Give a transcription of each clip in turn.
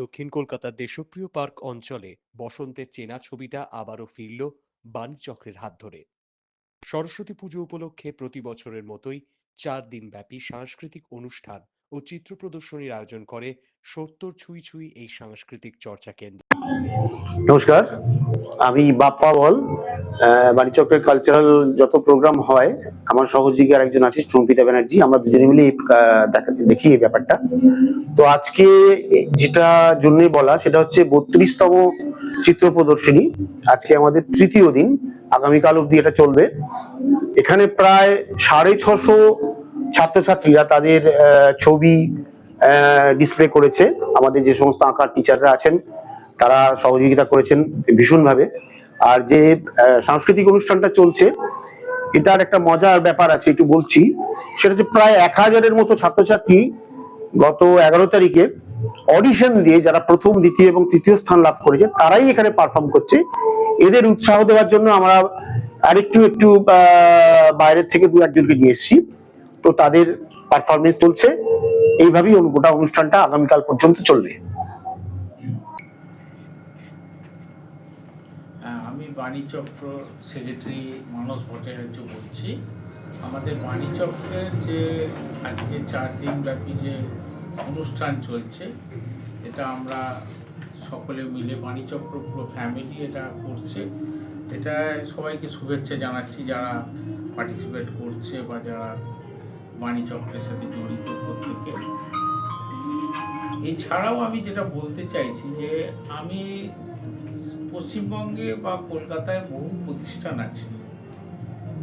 দক্ষিণ কলকাতার দেশপ্রিয় পার্ক অঞ্চলে বসন্তের চেনা ছবিটা আবারও ফিরল বাণীচক্রের হাত ধরে। সরস্বতী পুজো উপলক্ষে প্রতি বছরের মতোই 4 দিন ব্যাপী সাংস্কৃতিক অনুষ্ঠান ও চিত্র প্রদর্শনীর আয়োজন করে 70 ছুঁই ছুঁই এই সাংস্কৃতিক চর্চা কেন্দ্র। নমস্কার, আমি বাপ্পা বল। বাণীচক্রের কালচারাল যত প্রোগ্রাম হয়, আমার সহযোগী আর একজন আছে চম্পিতা ব্যানার্জি, আমরা দুজনে মিলে দেখি এই ব্যাপারটা। তো আজকে যেটা জন্যই বলা, সেটা হচ্ছে 32তম চিত্র প্রদর্শনী। আজকে আমাদের তৃতীয় দিন, আগামীকাল অব্দি এটা চলবে। এখানে প্রায় 650 ছাত্রছাত্রীরা তাদের ছবি ডিসপ্লে করেছে। আমাদের যে সমস্ত আঁকার টিচাররা আছেন তারা সহযোগিতা করেছেন ভীষণভাবে। আর যে সাংস্কৃতিক অনুষ্ঠানটা চলছে, এটার একটা মজার ব্যাপার আছে, একটু বলছি। সেটা হচ্ছে প্রায় 1000-এর মতো ছাত্রছাত্রী গত 11 তারিখে অডিশন দিয়ে যারা প্রথম, দ্বিতীয় এবং তৃতীয় স্থান লাভ করেছে তারাই এখানে পারফর্ম করছে। এদের উৎসাহ দেওয়ার জন্য আমরা আরেকটু একটু বাইরের থেকে 2-1জনকে নিয়ে এসেছি। তো তাদের পারফরমেন্স চলছে। এইভাবেই গোটা অনুষ্ঠানটা আগামীকাল পর্যন্ত চলবে। আমি বাণীচক্র সেক্রেটারি মানস ভট্টাচার্য বলছি। আমাদের বাণীচক্রের যে আজকে 4 দিন ব্যাপী যে অনুষ্ঠান চলছে, এটা আমরা সকলে মিলে বাণীচক্র পুরো ফ্যামিলি এটা করছে। এটা সবাইকে শুভেচ্ছা জানাচ্ছি যারা পার্টিসিপেট করছে বা যারা বাণীচক্রের সাথে জড়িত প্রত্যেকে। এছাড়াও আমি যেটা বলতে চাইছি যে আমি পশ্চিমবঙ্গে বা কলকাতায় বহু প্রতিষ্ঠান আছে।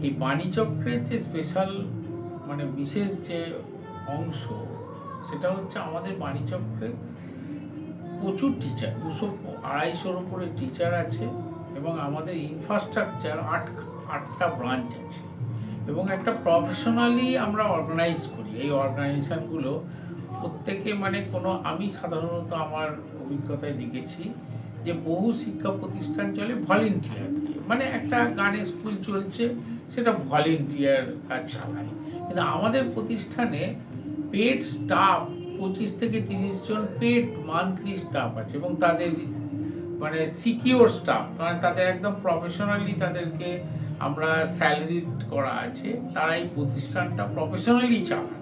এই বাণীচক্রের যে স্পেশাল বিশেষ যে অংশ, সেটা হচ্ছে আমাদের বাণীচক্রে প্রচুর টিচার, 200-250-এর উপরে টিচার আছে এবং আমাদের ইনফ্রাস্ট্রাকচার 8টা ব্রাঞ্চ আছে এবং একটা প্রফেশনালি আমরা অর্গানাইজ করি। এই অর্গানাইজেশনগুলো প্রত্যেকে আমি সাধারণত আমার অভিজ্ঞতায় দেখেছি যে বহু শিক্ষা প্রতিষ্ঠান চলে ভলেন্টিয়ার দিয়ে, একটা গানের স্কুল চলছে, সেটা ভলেন্টিয়ার কাজ চালায়। কিন্তু আমাদের প্রতিষ্ঠানে পেড স্টাফ 25 থেকে 30 জন পেড মান্থলি স্টাফ আছে এবং তাদের সিকিওর স্টাফ, তাদের একদম প্রফেশনালি তাদেরকে আমরা স্যালারি করা আছে। তারা এই প্রতিষ্ঠানটা প্রফেশনালি চালান।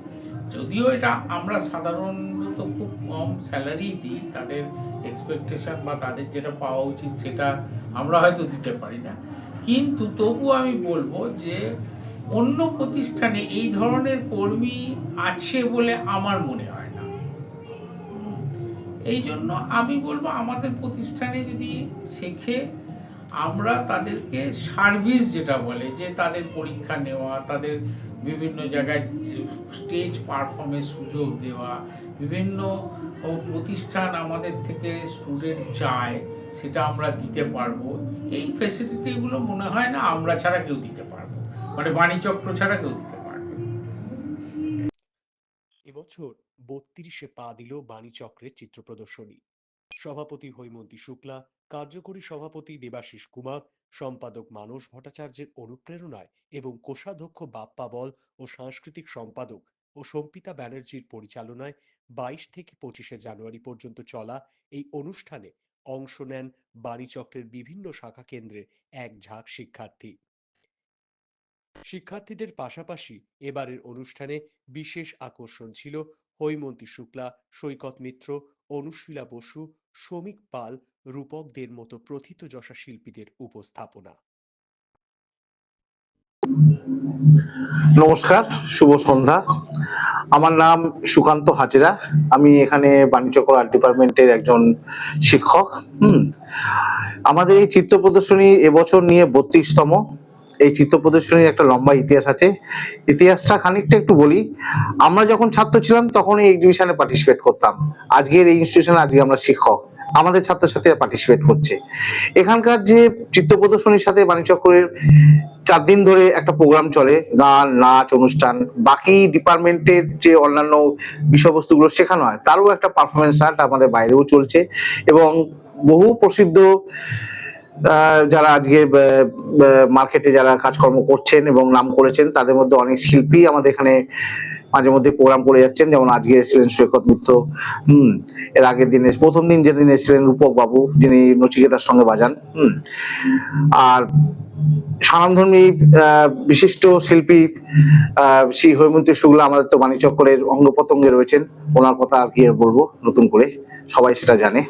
যদিও এটা আমরা সাধারণত খুব কম স্যালারি দিই, তাদের এক্সপেকটেশন বা তাদের যেটা পাওয়া উচিত সেটা আমরা হয়তো দিতে পারি না, কিন্তু তবু আমি বলবো যে অন্য প্রতিষ্ঠানে এই ধরনের কর্মী আছে বলে আমার মনে হয় না। এই জন্য আমি বলবো আমাদের প্রতিষ্ঠানে যদি শেখে, আমরা তাদেরকে সার্ভিস যেটা বলে, যে তাদের পরীক্ষা নেওয়া, তাদের বিভিন্ন জায়গায় স্টেজ পারফর্মের সুযোগ দেওয়া, বিভিন্ন প্রতিষ্ঠান আমাদের থেকে স্টুডেন্ট চায়, সেটা আমরা দিতে পারবো। এই ফ্যাসিলিটিগুলো মনে হয় না আমরা ছাড়া কেউ দিতে পারবো, বাণীচক্র ছাড়া কেউ দিতে পারবে। এবছর 32-এ পা দিল বাণীচক্রের চিত্র প্রদর্শনী। সভাপতি হৈমন্তী শুক্লা, কার্যকরী সভাপতি দেবাশিস কুমার, সম্পাদক মানস ভট্টাচার্যের অনুপ্রেরণায় এবং কোষাধ্যক্ষ বাপ্পা বল ও সাংস্কৃতিক সম্পাদক ও সম্পিতা ব্যানার্জির পরিচালনায় 22 থেকে 25শে জানুয়ারি পর্যন্ত চলা এই অনুষ্ঠানে অংশ নেন বাণীচক্রের বিভিন্ন শাখা কেন্দ্রের এক ঝাঁক শিক্ষার্থীদের পাশাপাশি এবারের অনুষ্ঠানে বিশেষ আকর্ষণ ছিল হৈমন্তী শুক্লা, সৈকত মিত্র, অনুশীলা বসু, শ্রমিক পাল, রূপকদের মতো প্রথিতযশা শিল্পীদের উপস্থাপনা। নমস্কার, শুভ সন্ধ্যা। আমার নাম সুকান্ত হাজরা। আমি এখানে বাণিজ্যকর আর্ট ডিপার্টমেন্টের একজন শিক্ষক। আমাদের এই চিত্র প্রদর্শনী এবছর নিয়ে 32তম। এই চিত্র প্রদর্শনীর একটা লম্বা ইতিহাস আছে। ইতিহাসটা খানিকটা একটু বলি। আমরা যখন ছাত্র ছিলাম তখন এই এক্সিবিশনে পার্টিসিপেট করতাম। আজকের এই ইনস্টিটিউশনে আজকে আমরা শিক্ষক, আমাদের ছাত্রছাত্রীরা পার্টিসিপেট করছে। এখানকার যে চিত্র প্রদর্শনীর সাথে বাণীচক্রের 4 দিন ধরে একটা প্রোগ্রাম চলে, গান, নাচ, অনুষ্ঠান, বাকি ডিপার্টমেন্টের যে অন্যান্য বিষয়বস্তুগুলো শেখানো হয় তারও একটা পারফরমেন্স আর্ট আমাদের বাইরেও চলছে এবং বহু প্রসিদ্ধ যারা আজকে মার্কেটে যারা কাজকর্ম করছেন এবং নাম করেছেন, তাদের মধ্যে অনেক শিল্পী আমাদের এখানে মাঝে মধ্যে প্রোগ্রাম করে যাচ্ছেন, যেমন আজকে এসেছিলেন সৈকত মিত্র। এর আগের দিনে প্রথম দিন যেদিন এসেছিলেন রূপক বাবু, যিনি নচিকেতার সঙ্গে বাজান। আর স্বনামধর্মী বিশিষ্ট শিল্পী শ্রী হৈমন্তী শুক্লা আমাদের তো বাণীচক্রের অঙ্গ প্রত্যঙ্গে রয়েছেন। ওনার কথা আর কি বলবো নতুন করে, সবাই সেটা জানে।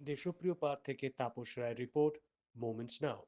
দেশপ্রিয় পার্ক থেকে তাপস রায়ের রিপোর্ট, মোমেন্টস নাও।